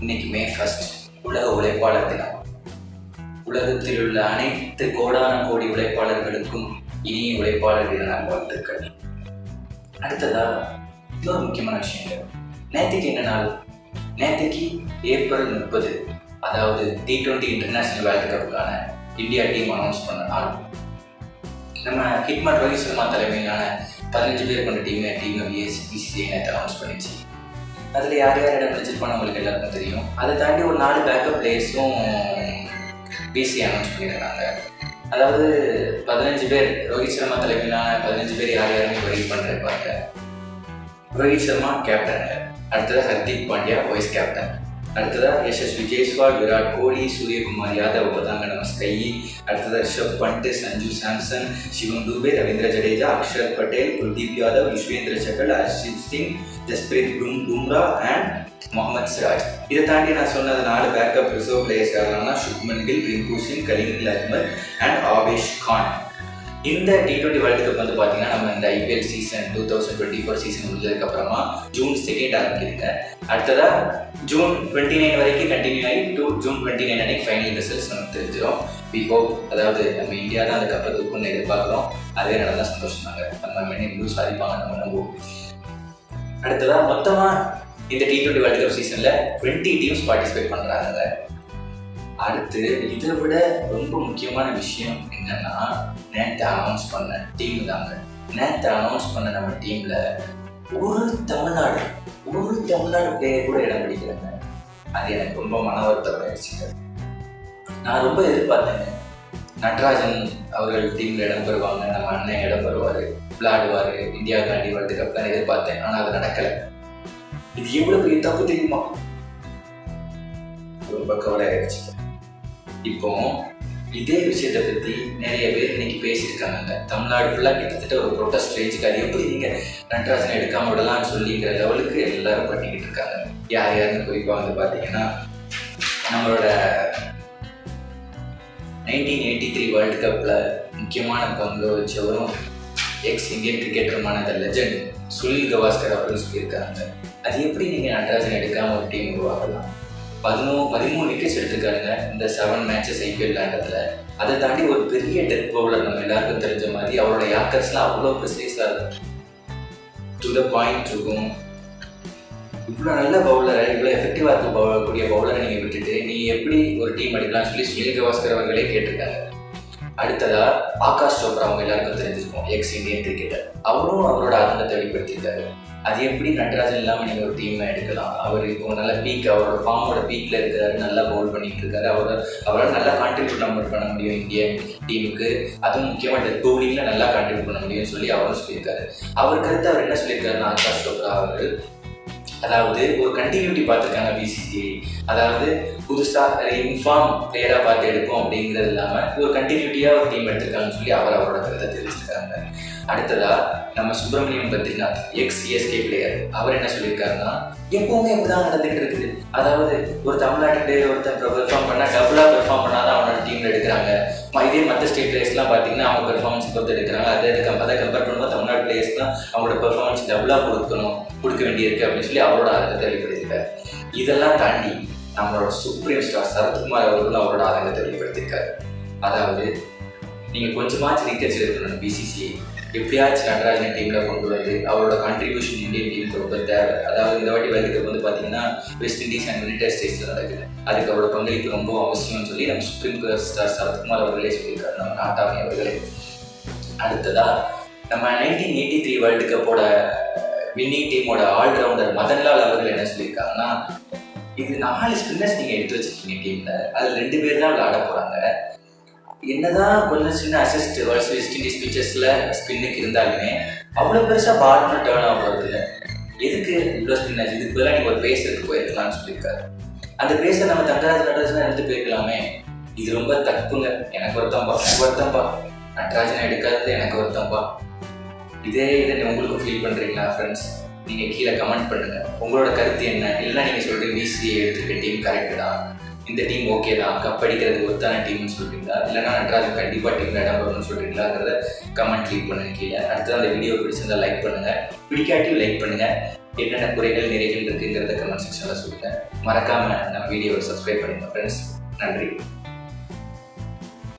இன்னைக்கு மே 1 உலக உழைப்பாளர் தினம். உலகத்தில் உள்ள அனைத்து கோடான கோடி உழைப்பாளர்களுக்கும் இனிய உழைப்பாளர் தின வாழ்த்துக்கள். அடுத்ததா இன்னொரு முக்கியமான விஷயங்கள். நேற்றுக்கு என்ன நாள்? நேற்றுக்கு ஏப்ரல் 30, அதாவது T20 இன்டர்நேஷனல் வேர்ல்டு கப்புக்கான இந்தியா டீம் அனௌன்ஸ் பண்ண நாள். நம்ம ஹிட்மேன் ரோஹித் சர்மா தலைமையிலான 15 பேர் கொண்ட டீமை BCCI நேற்று அனௌன்ஸ் பண்ணிச்சு. அதில் யார் யார் இடம் பிடிச்சிருப்பான்னு உங்களுக்கு எல்லாருக்கும் தெரியும். அதை தாண்டி ஒரு 4 பேக்கப் பிளேயர்ஸும் BCCI அனௌன்ஸ் பண்ணியிருக்காங்க. அதாவது 15 பேர் ரோஹித் சர்மா தலைமையிலான 15 பேர் யார் யாருன்னு வெயிட் பண்ணிருப்பாங்க. ரோஹித் சர்மா கேப்டன், அடுத்ததாக ஹர்திக் பாண்டியா வைஸ் கேப்டன், அடுத்ததாக யசஸ்வி ஜெய்ஸ்வால், விராட் கோலி, சூரியகுமார் யாதவ் உபதாங்கடம் ஸ்கை, அடுத்ததாக ரிஷப் பண்ட், சஞ்சு சாம்சன், சிவம் துபே, ரவீந்திர ஜடேஜா, அக்ஷர் பட்டேல், குல்தீப் யாதவ், யுஸ்வேந்திர சகல், ஹர்ஷித் சிங், ஜஸ்பிரீத் பும்ரா அண்ட் முகமது சிராஜ். இதை தாண்டி நான் சொன்னது 4 பேக்கப் ரிசர்வ் பிளேயர்ஸ் யாரெல்லாம்னா சுப்மன் கில், ரிங்கு சிங், கலீல் அஹ்மத் அண்ட் ஆவேஷ் கான். இந்த T20 வேர்ல்டு கப் வந்து பார்த்தீங்கன்னா நம்ம இந்த IPL சீசன் 2024 சீசன் முடிஞ்சதுக்கப்புறமா June 2 ஆரம்பிக்குதுங்க. அடுத்ததாக June 29 வரைக்கும் கண்டினியூ ஆகி June 29 அன்னைக்கு ஃபைனல் ரிசல்ட்ஸ் நமக்கு தெரிஞ்சிடும். வி ஹோப், அதாவது நம்ம இந்தியா தான் அந்த கப்பை தூக்குன்னு எதிர்பார்க்குறோம். அதே நடந்தால் சந்தோஷம் தாங்க. நம்ம இன்னும் சாதிப்பாங்க நம்ம நம்புவோம். அடுத்ததாக மொத்தமாக இந்த T20 வேர்ல்டு கப் சீசனில் 20 டீம்ஸ் பார்ட்டிசிபேட் பண்ணுறாங்க. அடுத்து இதை விட ரொம்ப முக்கியமான விஷயம் என்னன்னா, நேற்று அனௌன்ஸ் பண்ண டீம் தாங்க. நேற்று அனௌன்ஸ் பண்ண நம்ம டீம்ல ஒரு தமிழ்நாடு பிளேயர் கூட இடம் பிடிக்கிறாங்க. அது எனக்கு ரொம்ப மன வருத்தமாயிடுச்சு. நான் ரொம்ப எதிர்பார்த்தேங்க, நட்ராஜன் அவர்கள் டீம்ல இடம் பெறுவாங்க, நம்ம அண்ணன் இடம் பெறுவாரு, விளையாடுவாரு, இந்தியாவுக்காண்டி வேர்ல்டு கப் தான் எதிர்பார்த்தேன். ஆனால் அது நடக்கலை. இது எவ்வளவு பெரிய தப்பு தெரியுமா? ரொம்ப கவலை ஆயிடுச்சு. இப்போ இதே விஷயத்தை பற்றி நிறைய பேர் இன்னைக்கு பேசியிருக்காங்க. தமிழ்நாடு ஃபுல்லாக கிட்டத்தட்ட ஒரு ப்ரொட்டஸ்ட் ரேஞ்சுக்கு அது எப்படி நீங்கள் நட்ராஜனை எடுக்காம விடலாம்னு சொல்லிக்கிற லெவலுக்கு எல்லாரும் பண்ணிக்கிட்டு இருக்காங்க. யார் யாருன்னு குறிப்பாக வந்து பார்த்தீங்கன்னா, நம்மளோட 1983 வேர்ல்டு கப்பில் முக்கியமான பங்கு வச்சவரும் இந்தியன் கிரிக்கெட்டருமான த லெஜண்ட் சுனில் கவாஸ்கர் அப்படின்னு சொல்லியிருக்காங்க. அது எப்படி நீங்கள் நட்ராஜன் எடுக்காமல் ஒரு டீம் உருவாகலாம்? 13 விக்கெட்ஸ் எடுத்திருக்காருங்க இந்த 7 மேட்சஸ் IPL விளையாண்டதுல. அதை தாண்டி ஒரு பெரிய டெத் பவுலர், நம்ம எல்லாருக்கும் தெரிஞ்ச மாதிரி அவரோட யாக்கர்ஸ்லாம் அவ்வளோ ப்ரிசைஸாக இருக்கும், டு த பாயிண்ட் இருக்கும். இவ்வளோ நல்ல பவுலரை, இவ்வளோ எஃபெக்டிவாக இருக்கக்கூடிய பவுலரை நீங்கள் விட்டுட்டு நீங்கள் எப்படி ஒரு டீம் எடுக்கலாம்னு சொல்லி சுனில் கவாஸ்கர் அவர்களே கேட்டிருக்காங்க. அடுத்ததா ஆகாஷ் சோப்ரா, அவங்க எல்லாருக்கும் தெரிஞ்சிருக்கும், இந்தியன் கிரிக்கெட்டர். அவரும் அவரோட ஆனந்தத்தை வெளிப்படுத்தியிருக்காரு. அது எப்படி நட்ராஜன் இல்லாமல் நீங்கள் ஒரு டீமை எடுக்கலாம்? அவர் இப்போ நல்ல அவரோட ஃபார்மோட பீக்கில் இருக்கிறாரு, நல்லா பவுல் பண்ணிட்டு இருக்காரு. அவரால் நல்லா கான்ட்ரிபியூட் பண்ண முடியும் இந்தியன் டீமுக்கு. அதுவும் முக்கியமாக டெத் பவுலிங்கில் நல்லா கான்ட்ரிபியூட் பண்ண முடியும்னு சொல்லி அவரும் சொல்லியிருக்காரு. அவர் கருத்து அவர் என்ன சொல்லியிருக்காருன்னா, ஆகாஷ் சோப்ரா அவர்கள், அதாவது ஒரு கண்டினியூட்டி பார்த்துருக்காங்க BCCI. அதாவது புதுசாக இன்ஃபார்ம் பிளேயராக பார்த்து எடுப்போம் அப்படிங்கிறது இல்லாமல் ஒரு கண்டினியூட்டியாக ஒரு டீம் எடுத்திருக்காங்கன்னு சொல்லி அவரோட கருத்தை தெரிவிச்சிருக்காங்க. அடுத்ததா நம்ம சுப்பிரமணியம் பத்ரிநாத், CSK பிளேயர், அவர் என்ன சொல்லியிருக்காருன்னா, எப்பவுமே இப்படிதான் நடந்துகிட்டு இருக்குது. அதாவது ஒரு தமிழ்நாட்டு பிளேயர் ஒருத்தர் பெர்ஃபார்ம் பண்ணால் டபுளாக பெர்ஃபார்ம் பண்ணாதான் அவனோட டீமில் எடுக்கிறாங்க. இதே மற்ற ஸ்டேட் பிளேயர்ஸ்லாம் பார்த்தீங்கன்னா அவங்க பெர்ஃபார்மன்ஸ் பொறுத்து எடுக்கிறாங்க. அதை கம்பேர் பண்ணும்போது தமிழ்நாடு பிளேயர்ஸ் தான் அவங்களோட பெர்ஃபார்மன்ஸ் டபுளாக கொடுக்க வேண்டியிருக்கு அப்படின்னு சொல்லி அவரோட ஆதங்கத்தை வெளிப்படுத்தியிருக்காரு. இதெல்லாம் தாண்டி நம்மளோட சுப்ரீம் ஸ்டார் சரத்குமார் அவர்களும் அவரோட ஆதங்கத்தை வெளிப்படுத்தியிருக்காரு. அதாவது நீங்கள் கொஞ்சமாச்சு ரீகன்சிடர் இருக்கணும். BCCI எப்படியாச்சும் நட்ராஜனை டீமில் கொண்டு வந்து அவரோட கான்ட்ரிபியூஷன் இந்தியன் டீமுக்கு ரொம்ப தேவை. அதாவது இந்த வாட்டி வேர்ல்டு கப் வந்து பார்த்தீங்கன்னா வெஸ்ட் இண்டீஸ் அண்ட் யுனைடெட் ஸ்டேட்ஸில் நடக்குது. அதுக்கு அவரோட பங்களிப்பு ரொம்ப அவசியம்னு சொல்லி நம்ம சுப்ரீம் ஸ்டார் சரத்குமார் அவர்களே சொல்லியிருக்காரு, நம்ம நாட்டாமை அவர்களே. அடுத்ததா நம்ம 1983 வேர்ல்டு கப்போட வின்னிங் டீமோட ஆல்ரவுண்டர் மதன்லால் அவர்கள் என்ன சொல்லியிருக்காங்கன்னா, இது 4 ஸ்பின்னர்ஸ் நீங்கள் எடுத்து வச்சிருக்கீங்க டீமில், அதில் 2 பேர் தான் விளையாட போகிறாங்க. என்னதான் கொஞ்சம் சின்ன அசிஸ்ட் வெஸ்ட் இண்டீஸ் பிச்சர்ஸில் ஸ்பின்னுக்கு இருந்தாலுமே அவ்வளோ பெருசாக பால் ஒன்று டேர்ன் ஆகிறது இல்லை. எதுக்கு இவ்வளோ ஸ்பின்னர்ஸ்? இதுக்கு பதிலாக நீங்கள் ஒரு பேஸருக்கு போயிருக்கலாம்னு சொல்லியிருக்காரு. அந்த பேஸை நம்ம நட்ராஜனை எடுத்து போயிருக்கலாமே. இது ரொம்ப தப்புங்க. எனக்கு வருத்தம்பா நட்ராஜனை எடுக்காதது எனக்கு வருத்தம்பா. இதை உங்களுக்கும் ஃபீல் பண்ணுறீங்களா ஃப்ரெண்ட்ஸ்? நீங்கள் கீழே கமெண்ட் பண்ணுங்கள். உங்களோட கருத்து என்ன? இல்லைன்னா நீங்கள் சொல்கிறீங்க BCCI எடுத்துக்கிற டீம் கரெக்டு தான், இந்த டீம் ஓகே தான், கப் அடிக்கிறதுக்கு ஒருத்தான டீம்னு சொல்கிறீங்களா, இல்லைனா நட்ராஜன் கண்டிப்பாக டீமில் இடம் வரணும்னு சொல்கிறீங்களாங்கிறத கமெண்ட் லீவ் பண்ணுங்கள் கீழே. அடுத்தது அந்த வீடியோ பிடிச்சிருந்தால் லைக் பண்ணுங்கள், பிடிக்காட்டியும் லைக் பண்ணுங்கள். என்னென்ன குறைகள் நிறைகள் இருக்குங்கிறத கமெண்ட் செக்ஷனில் சொல்லுங்கள். மறக்காமல் நம்ம வீடியோவை சப்ஸ்கிரைப் பண்ணுங்கள் ஃப்ரெண்ட்ஸ். நன்றி.